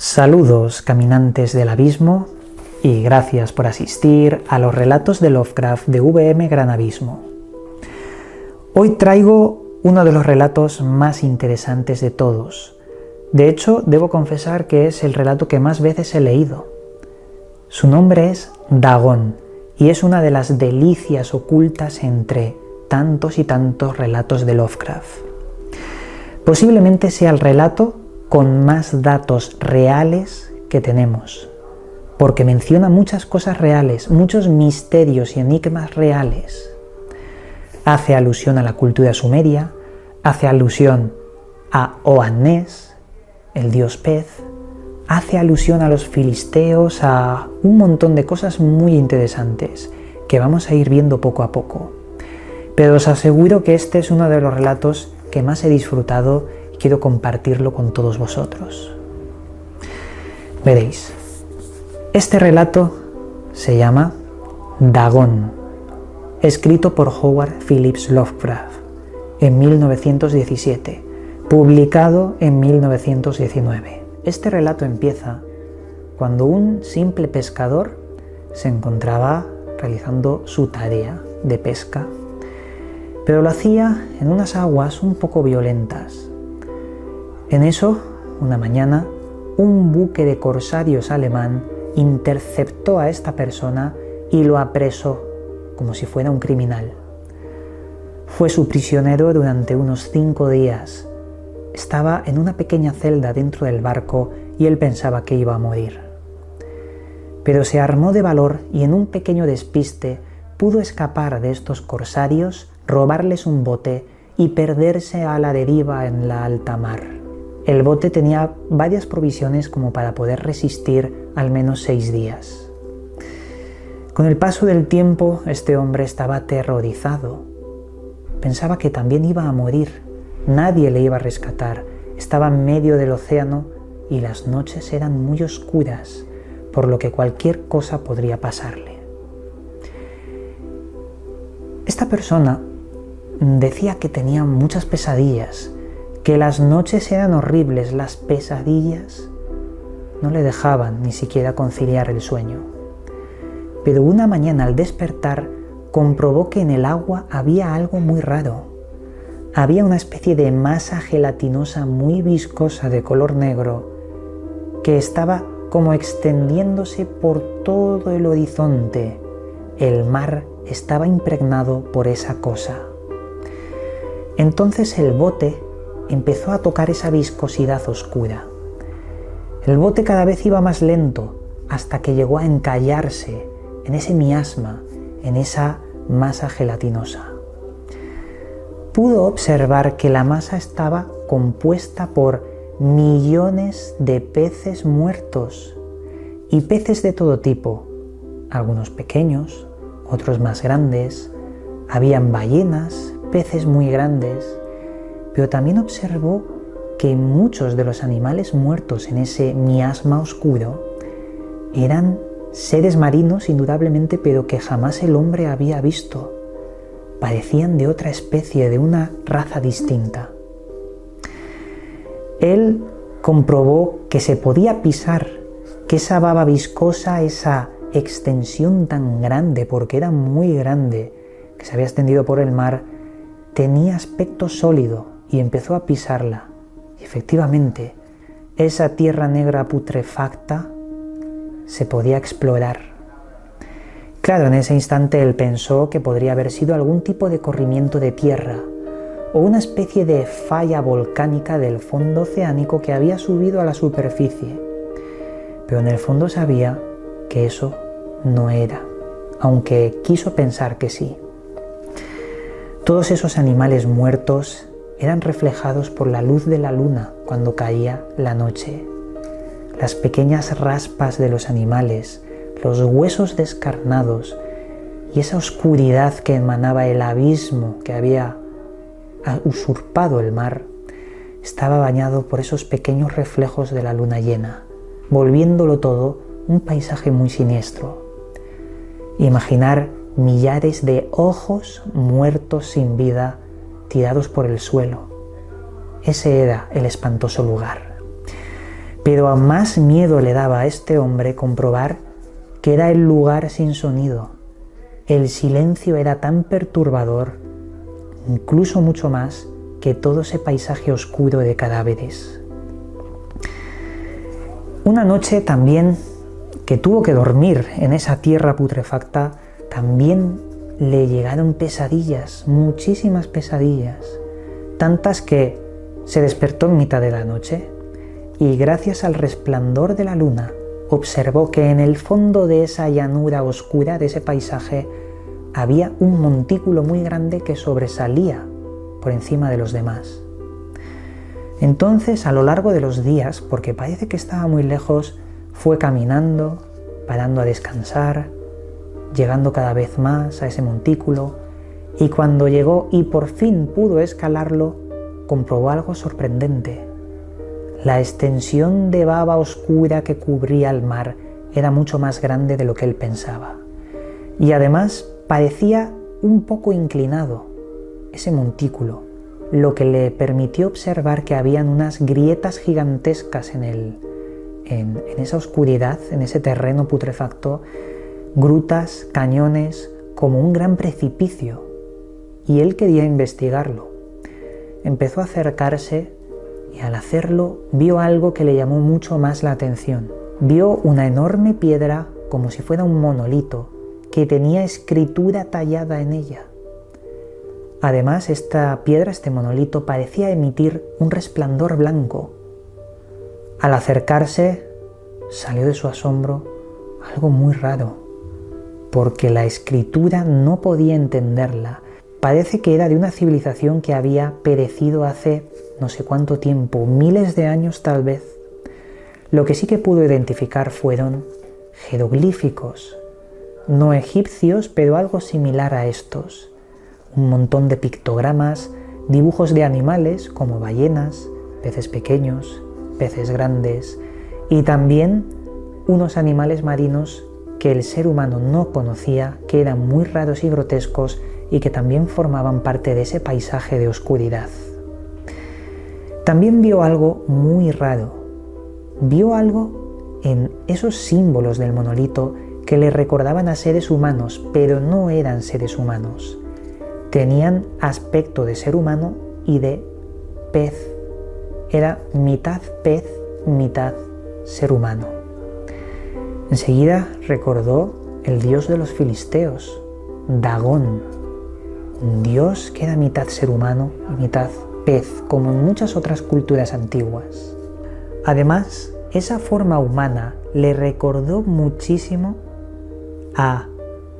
Saludos, caminantes del abismo, y gracias por asistir a los relatos de Lovecraft de VM Gran Abismo. Hoy traigo uno de los relatos más interesantes de todos. De hecho, debo confesar que es el relato que más veces he leído. Su nombre es Dagon, y es una de las delicias ocultas entre tantos y tantos relatos de Lovecraft. Posiblemente sea el relato con más datos reales que tenemos, porque menciona muchas cosas reales, muchos misterios y enigmas reales. Hace alusión a la cultura sumeria, hace alusión a Oannes, el dios pez, hace alusión a los filisteos, a un montón de cosas muy interesantes que vamos a ir viendo poco a poco. Pero os aseguro que este es uno de los relatos que más he disfrutado. Quiero compartirlo con todos vosotros. Veréis, este relato se llama Dagon, escrito por Howard Phillips Lovecraft en 1917, publicado en 1919. Este relato empieza cuando un simple pescador se encontraba realizando su tarea de pesca, pero lo hacía en unas aguas un poco violentas. En eso, una mañana, un buque de corsarios alemán interceptó a esta persona y lo apresó como si fuera un criminal. Fue su prisionero durante unos 5 días. Estaba en una pequeña celda dentro del barco y él pensaba que iba a morir. Pero se armó de valor y en un pequeño despiste pudo escapar de estos corsarios, robarles un bote y perderse a la deriva en la alta mar. El bote tenía varias provisiones como para poder resistir al menos 6 días. Con el paso del tiempo, este hombre estaba aterrorizado. Pensaba que también iba a morir. Nadie le iba a rescatar. Estaba en medio del océano y las noches eran muy oscuras, por lo que cualquier cosa podría pasarle. Esta persona decía que tenía muchas pesadillas, que las noches eran horribles, las pesadillas no le dejaban ni siquiera conciliar el sueño. Pero una mañana al despertar comprobó que en el agua había algo muy raro. Había una especie de masa gelatinosa muy viscosa de color negro que estaba como extendiéndose por todo el horizonte. El mar estaba impregnado por esa cosa. Entonces el bote empezó a tocar esa viscosidad oscura. El bote cada vez iba más lento hasta que llegó a encallarse en ese miasma, en esa masa gelatinosa. Pudo observar que la masa estaba compuesta por millones de peces muertos y peces de todo tipo, algunos pequeños, otros más grandes, habían ballenas, peces muy grandes, pero también observó que muchos de los animales muertos en ese miasma oscuro eran seres marinos indudablemente, pero que jamás el hombre había visto. Parecían de otra especie, de una raza distinta. Él comprobó que se podía pisar, que esa baba viscosa, esa extensión tan grande, porque era muy grande, que se había extendido por el mar, tenía aspecto sólido, y empezó a pisarla. Y efectivamente, esa tierra negra putrefacta se podía explorar. Claro, en ese instante él pensó que podría haber sido algún tipo de corrimiento de tierra o una especie de falla volcánica del fondo oceánico que había subido a la superficie. Pero en el fondo sabía que eso no era, aunque quiso pensar que sí. Todos esos animales muertos eran reflejados por la luz de la luna cuando caía la noche. Las pequeñas raspas de los animales, los huesos descarnados y esa oscuridad que emanaba el abismo que había usurpado el mar, estaba bañado por esos pequeños reflejos de la luna llena, volviéndolo todo un paisaje muy siniestro. Imaginar millares de ojos muertos sin vida tirados por el suelo. Ese era el espantoso lugar. Pero más miedo le daba a este hombre comprobar que era el lugar sin sonido. El silencio era tan perturbador, incluso mucho más, que todo ese paisaje oscuro de cadáveres. Una noche también que tuvo que dormir en esa tierra putrefacta, también le llegaron pesadillas, muchísimas pesadillas, tantas que se despertó en mitad de la noche y gracias al resplandor de la luna observó que en el fondo de esa llanura oscura, de ese paisaje, había un montículo muy grande que sobresalía por encima de los demás. Entonces, a lo largo de los días, porque parece que estaba muy lejos, fue caminando, parando a descansar, llegando cada vez más a ese montículo, y cuando llegó y por fin pudo escalarlo, comprobó algo sorprendente. La extensión de baba oscura que cubría el mar era mucho más grande de lo que él pensaba. Y además parecía un poco inclinado, ese montículo, lo que le permitió observar que habían unas grietas gigantescas en esa oscuridad, en ese terreno putrefacto, grutas, cañones, como un gran precipicio. Y él quería investigarlo. Empezó a acercarse y al hacerlo vio algo que le llamó mucho más la atención. Vio una enorme piedra como si fuera un monolito que tenía escritura tallada en ella. Además, esta piedra, este monolito, parecía emitir un resplandor blanco. Al acercarse, salió de su asombro algo muy raro, porque la escritura no podía entenderla. Parece que era de una civilización que había perecido hace no sé cuánto tiempo, miles de años tal vez. Lo que sí que pudo identificar fueron jeroglíficos, no egipcios, pero algo similar a estos. Un montón de pictogramas, dibujos de animales como ballenas, peces pequeños, peces grandes y también unos animales marinos que el ser humano no conocía, que eran muy raros y grotescos y que también formaban parte de ese paisaje de oscuridad. También vio algo muy raro. Vio algo en esos símbolos del monolito que le recordaban a seres humanos, pero no eran seres humanos. Tenían aspecto de ser humano y de pez. Era mitad pez, mitad ser humano. Enseguida recordó el dios de los filisteos, Dagón, un dios que era mitad ser humano y mitad pez, como en muchas otras culturas antiguas. Además, esa forma humana le recordó muchísimo a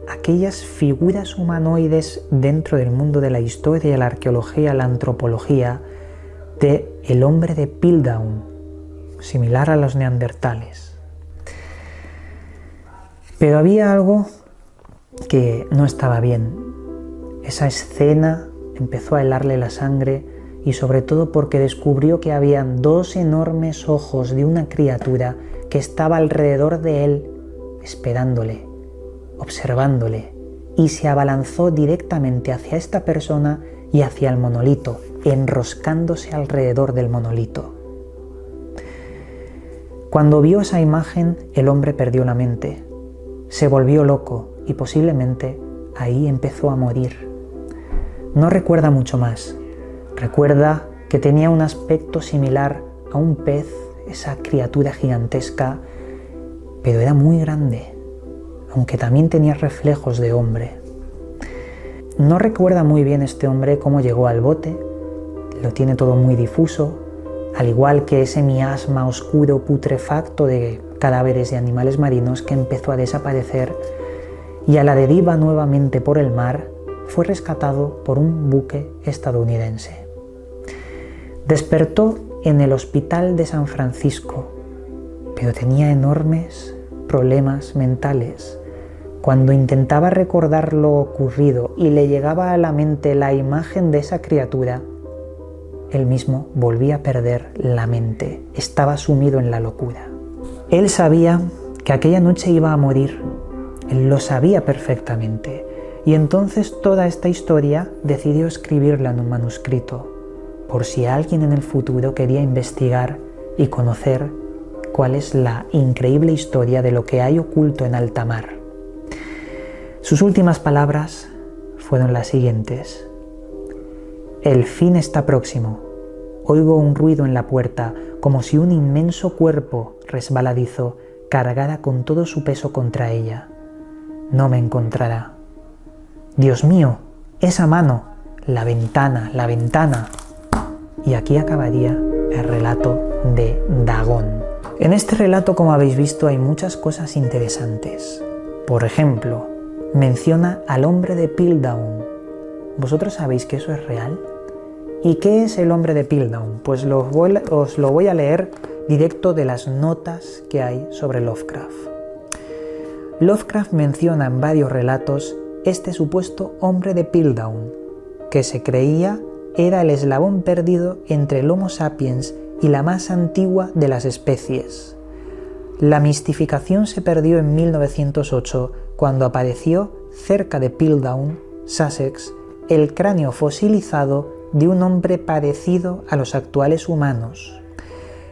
aquellas figuras humanoides dentro del mundo de la historia, la arqueología, la antropología, de el hombre de Piltdown, similar a los neandertales. Pero había algo que no estaba bien. Esa escena empezó a helarle la sangre y sobre todo porque descubrió que habían dos enormes ojos de una criatura que estaba alrededor de él, esperándole, observándole, y se abalanzó directamente hacia esta persona y hacia el monolito, enroscándose alrededor del monolito. Cuando vio esa imagen, el hombre perdió la mente, se volvió loco y posiblemente ahí empezó a morir. No recuerda mucho más. Recuerda que tenía un aspecto similar a un pez, esa criatura gigantesca, pero era muy grande, aunque también tenía reflejos de hombre. No recuerda muy bien este hombre cómo llegó al bote, lo tiene todo muy difuso, al igual que ese miasma oscuro putrefacto de cadáveres de animales marinos que empezó a desaparecer, y a la deriva nuevamente por el mar fue rescatado por un buque estadounidense. Despertó en el hospital de San Francisco, pero tenía enormes problemas mentales. Cuando intentaba recordar lo ocurrido y le llegaba a la mente la imagen de esa criatura, él mismo volvía a perder la mente, estaba sumido en la locura. Él sabía que aquella noche iba a morir, él lo sabía perfectamente, y entonces toda esta historia decidió escribirla en un manuscrito, por si alguien en el futuro quería investigar y conocer cuál es la increíble historia de lo que hay oculto en alta mar. Sus últimas palabras fueron las siguientes: «El fin está próximo. Oigo un ruido en la puerta, como si un inmenso cuerpo resbaladizo cargara con todo su peso contra ella. No me encontrará. Dios mío, esa mano, la ventana, la ventana». Y aquí acabaría el relato de Dagón. En este relato, como habéis visto, hay muchas cosas interesantes. Por ejemplo, menciona al hombre de Piltdown. ¿Vosotros sabéis que eso es real? ¿Y qué es el hombre de Piltdown? Pues os lo voy a leer directo de las notas que hay sobre Lovecraft. Lovecraft menciona en varios relatos este supuesto hombre de Piltdown, que se creía era el eslabón perdido entre el Homo sapiens y la más antigua de las especies. La mistificación se perdió en 1908 cuando apareció cerca de Piltdown, Sussex, el cráneo fosilizado de un hombre parecido a los actuales humanos,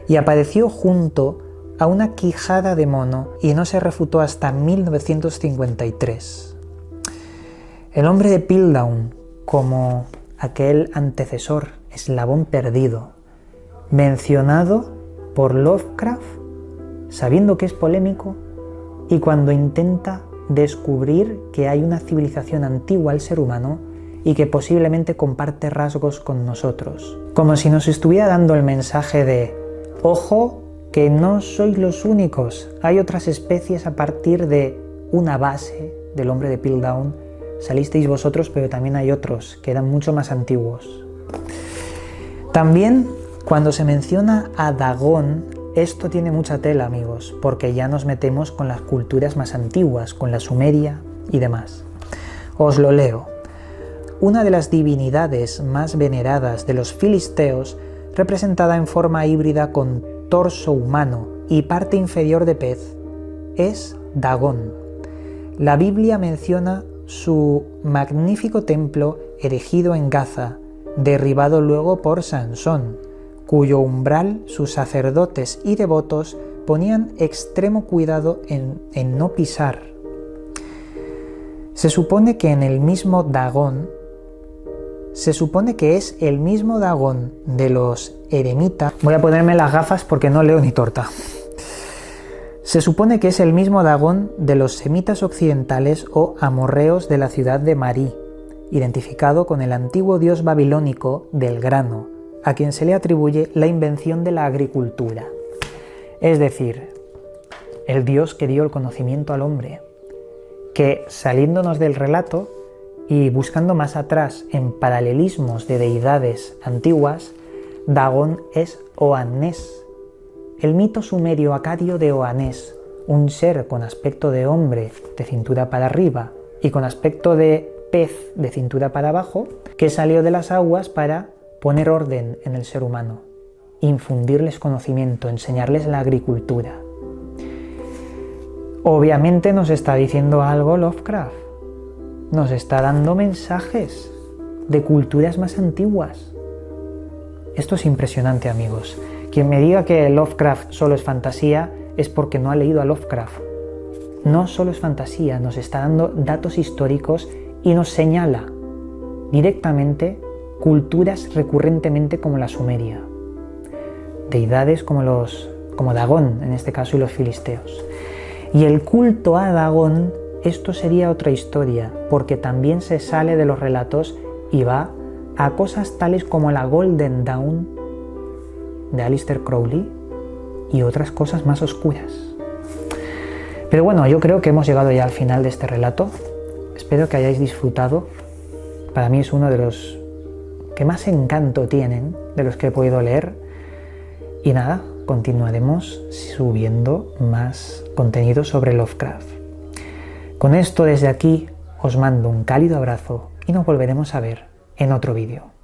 y apareció junto a una quijada de mono y no se refutó hasta 1953. El hombre de Piltdown, como aquel antecesor, eslabón perdido, mencionado por Lovecraft, sabiendo que es polémico, y cuando intenta descubrir que hay una civilización antigua al ser humano y que posiblemente comparte rasgos con nosotros. Como si nos estuviera dando el mensaje de: ojo, que no sois los únicos, hay otras especies a partir de una base del hombre de Piltdown. Salisteis vosotros, pero también hay otros que eran mucho más antiguos. También, cuando se menciona a Dagón, esto tiene mucha tela, amigos, porque ya nos metemos con las culturas más antiguas, con la Sumeria y demás. Os lo leo. Una de las divinidades más veneradas de los filisteos, representada en forma híbrida con torso humano y parte inferior de pez, es Dagón. La Biblia menciona su magnífico templo erigido en Gaza, derribado luego por Sansón, cuyo umbral sus sacerdotes y devotos ponían extremo cuidado en no pisar. Se supone que es el mismo Dagón de los eremitas. Voy a ponerme las gafas porque no leo ni torta. Se supone que es el mismo Dagón de los semitas occidentales o amorreos de la ciudad de Marí, identificado con el antiguo dios babilónico del grano, a quien se le atribuye la invención de la agricultura. Es decir, el dios que dio el conocimiento al hombre, que, saliéndonos del relato y buscando más atrás en paralelismos de deidades antiguas, Dagón es Oannes, el mito sumerio acadio de Oannes, un ser con aspecto de hombre de cintura para arriba y con aspecto de pez de cintura para abajo, que salió de las aguas para poner orden en el ser humano, infundirles conocimiento, enseñarles la agricultura. Obviamente nos está diciendo algo Lovecraft, nos está dando mensajes de culturas más antiguas. Esto es impresionante, amigos. Quien me diga que Lovecraft solo es fantasía es porque no ha leído a Lovecraft. No solo es fantasía, nos está dando datos históricos y nos señala directamente culturas recurrentemente como la Sumeria, deidades como Dagón en este caso y los filisteos. Y el culto a Dagón, esto sería otra historia, porque también se sale de los relatos y va a cosas tales como la Golden Dawn de Aleister Crowley y otras cosas más oscuras. Pero bueno, yo creo que hemos llegado ya al final de este relato. Espero que hayáis disfrutado. Para mí es uno de los que más encanto tienen, de los que he podido leer. Y nada, continuaremos subiendo más contenido sobre Lovecraft. Con esto, desde aquí, os mando un cálido abrazo y nos volveremos a ver en otro vídeo.